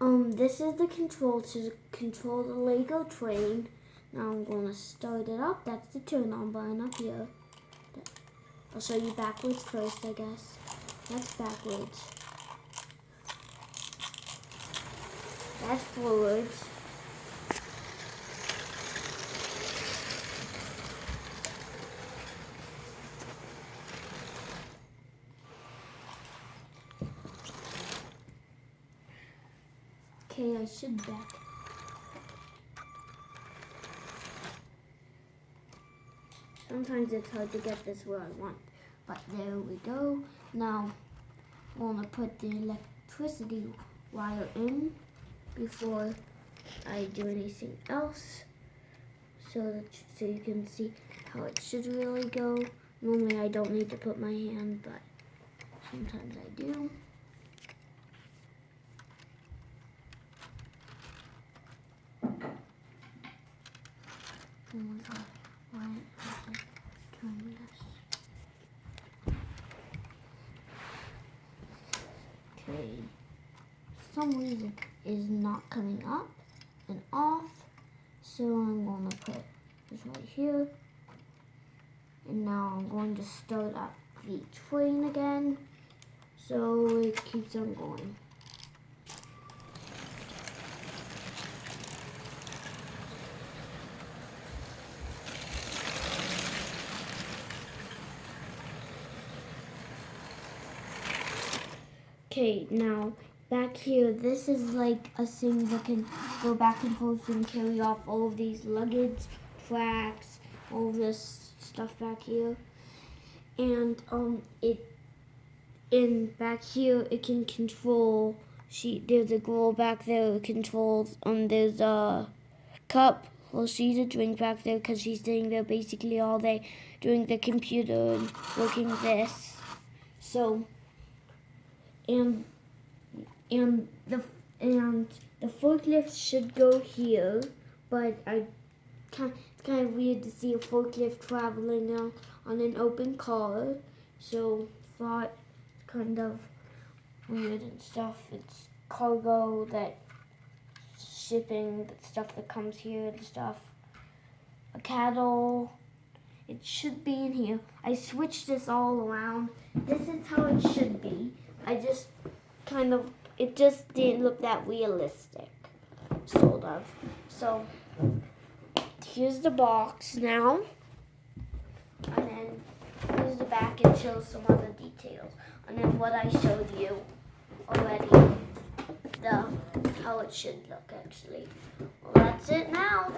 This is the control to control the Lego train. Now I'm going to start it up. That's the turn on button up here. I'll show you backwards first, I guess. That's backwards. That's forwards. Okay, I should back. Sometimes it's hard to get this where I want, but there we go. Now, I'm going to put the electricity wire in before I do anything else, so you can see how it should really go. Normally I don't need to put my hand, but sometimes I do. Oh my god, why did I turn this? Okay, for some reason it is not coming up and off, so I'm going to put this right here. And now I'm going to start up the train again, so it keeps on going. Okay, now back here, this is like a thing that can go back and forth and carry off all of these luggage, tracks, all this stuff back here. And back here it can control. There's a girl back there who controls. There's a cup. Well, she's a drink back there because she's sitting there basically all day doing the computer and working this. So. And the forklift should go here, but it's kind of weird to see a forklift traveling on an open car. So thought it's kind of weird and stuff. It's cargo that shipping the stuff that comes here and stuff. A cattle. It should be in here. I switched this all around. This is how it should be. It just didn't look that realistic, sort of. So, here's the box now. And then, here's the back. It shows some other details. And then what I showed you already, how it should look, actually. Well, that's it now.